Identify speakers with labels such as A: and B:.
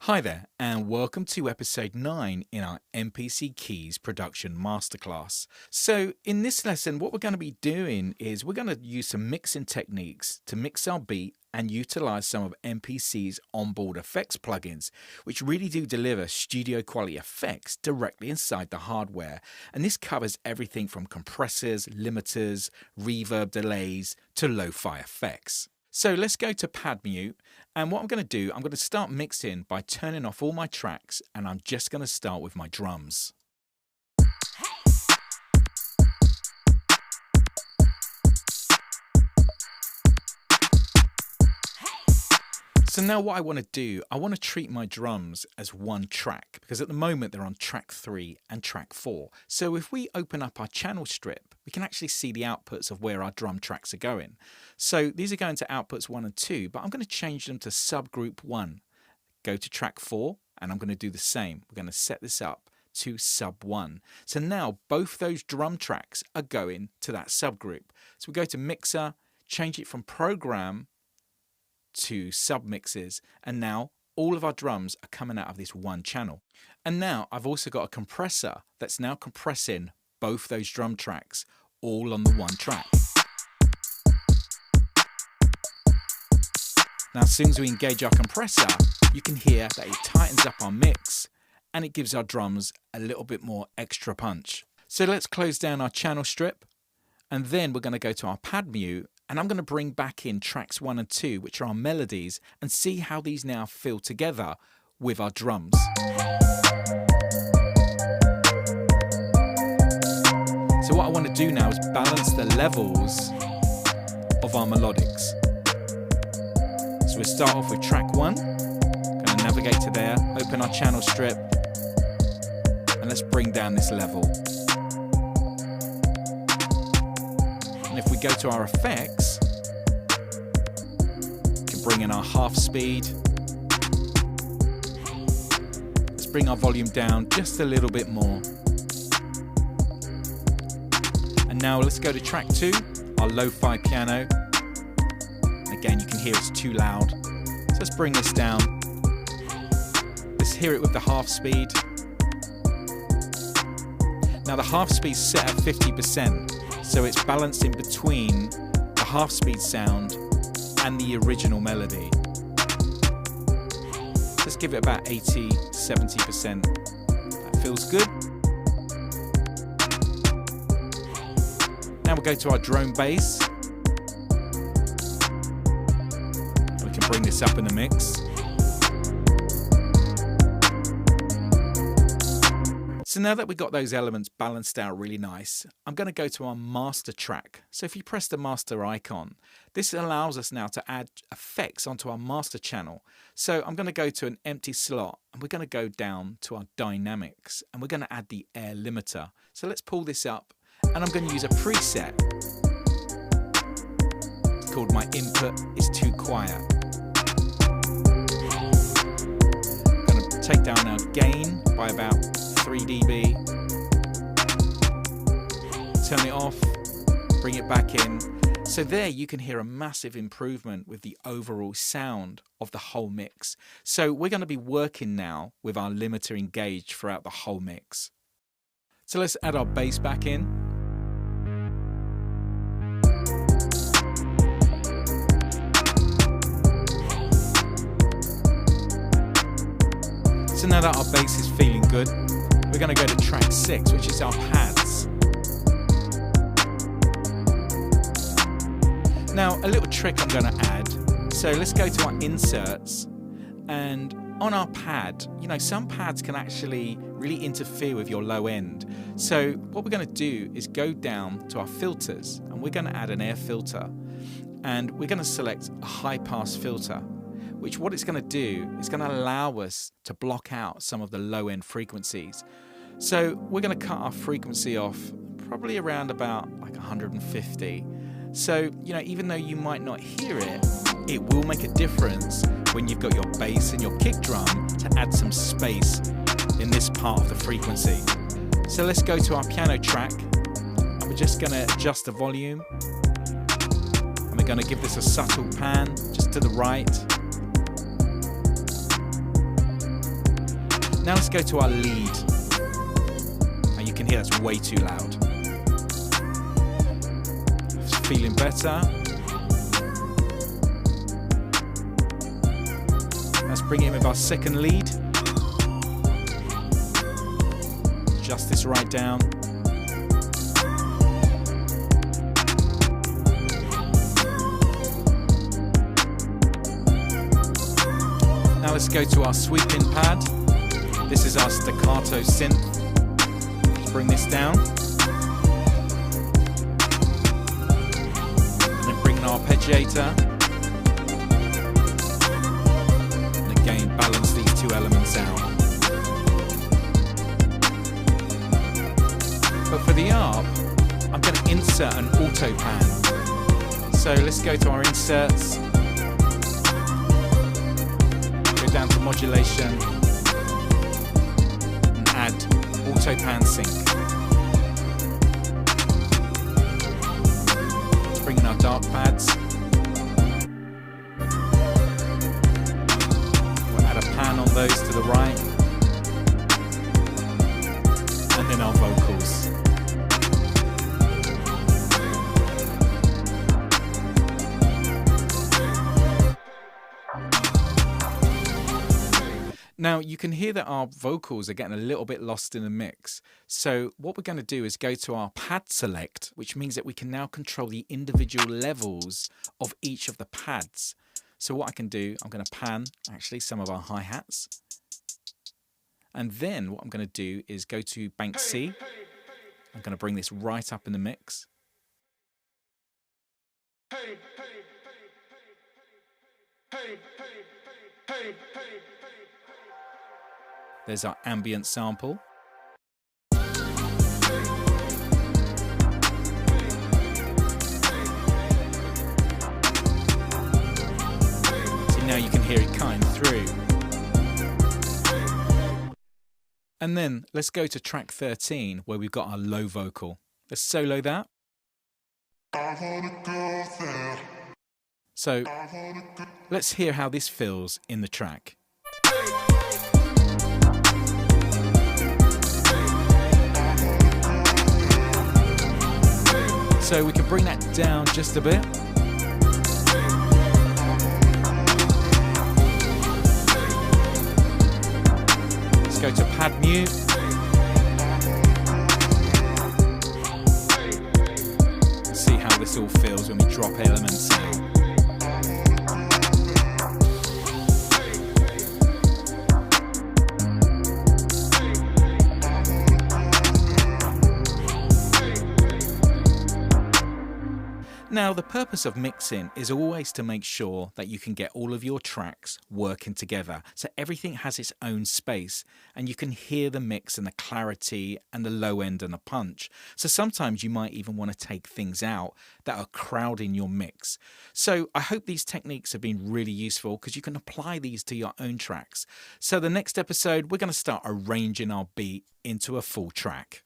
A: Hi there, and welcome to episode 9 in our MPC Keys production masterclass. So in this lesson, what we're going to be doing is we're going to use some mixing techniques to mix our beat and utilize some of MPC's onboard effects plugins, which really do deliver studio quality effects directly inside the hardware. And this covers everything from compressors, limiters, reverb delays to lo-fi effects. So let's go to pad mute, and what I'm going to do, I'm going to start mixing by turning off all my tracks, and I'm just going to start with my drums. So now what I want to do, I want to treat my drums as one track, because at the moment they're on track 3 and track 4. So if we open up our channel strip, we can actually see the outputs of where our drum tracks are going. So these are going to outputs 1 and 2, but I'm going to change them to subgroup 1. Go to track 4, and I'm going to do the same. We're going to set this up to sub 1. So now both those drum tracks are going to that subgroup. So we go to mixer, change it from program to submixes, and now all of our drums are coming out of this one channel. And now I've also got a compressor that's now compressing both those drum tracks all on the one track. Now as soon as we engage our compressor, you can hear that it tightens up our mix and it gives our drums a little bit more extra punch. So let's close down our channel strip, and then we're going to go to our pad mute, and I'm going to bring back in tracks 1 and 2, which are our melodies, and see how these now feel together with our drums. So what I want to do now is balance the levels of our melodics. So we'll start off with track 1, going to navigate to there, open our channel strip, and let's bring down this level. And if we go to our effects, we can bring in our half speed. Let's bring our volume down just a little bit more. And now let's go to track 2, our lo-fi piano. And again, you can hear it's too loud. So let's bring this down. Let's hear it with the half speed. Now the half speed's set at 50%. So it's balanced in between the half speed sound and the original melody. Let's give it about 80–70%. That feels good. Now we'll go to our drone bass. We can bring this up in the mix. So now that we've got those elements balanced out really nice, I'm going to go to our master track. So if you press the master icon, this allows us now to add effects onto our master channel. So I'm going to go to an empty slot, and we're going to go down to our dynamics, and we're going to add the air limiter. So let's pull this up, and I'm going to use a preset. It's called My Input is Too Quiet. I'm going to take down our gain by about 3 dB, turn it off, bring it back in. So there you can hear a massive improvement with the overall sound of the whole mix. So we're going to be working now with our limiter engaged throughout the whole mix. So let's add our bass back in. So now that our bass is feeling good, we're going to go to track 6, which is our pads. Now, a little trick I'm going to add. So let's go to our inserts, and on our pad, some pads can actually really interfere with your low end. So what we're going to do is go down to our filters, and we're going to add an air filter, and we're going to select a high pass filter, which what it's going to do is going to allow us to block out some of the low end frequencies. So we're going to cut our frequency off probably around about like 150. So, even though you might not hear it, it will make a difference when you've got your bass and your kick drum to add some space in this part of the frequency. So let's go to our piano track, and we're just going to adjust the volume, and we're going to give this a subtle pan just to the right. Now let's go to our lead. And you can hear that's way too loud. Feeling better. Let's bring it in with our second lead. Adjust this right down. Now let's go to our sweeping pad. This is our staccato synth. Let's bring this down. And then bring in our arpeggiator. And again, balance these two elements out. But for the ARP, I'm going to insert an auto pan. So let's go to our inserts. Go down to modulation. And add auto pan sync. Let's bring in our dark pads. We'll add a pan on those to the right. And then our vocals. Now you can hear that our vocals are getting a little bit lost in the mix. So what we're going to do is go to our pad select, which means that we can now control the individual levels of each of the pads. So what I can do, I'm going to pan actually some of our hi-hats. And then what I'm going to do is go to bank C. I'm going to bring this right up in the mix. There's our ambient sample. So now you can hear it cutting through. And then let's go to track 13 where we've got our low vocal. Let's solo that. So let's hear how this feels in the track. So we can bring that down just a bit. Let's go to pad mute. Let's see how this all feels when we drop elements in. Now, the purpose of mixing is always to make sure that you can get all of your tracks working together, so everything has its own space and you can hear the mix and the clarity and the low end and the punch. So sometimes you might even want to take things out that are crowding your mix. So I hope these techniques have been really useful because you can apply these to your own tracks. So the next episode, we're going to start arranging our beat into a full track.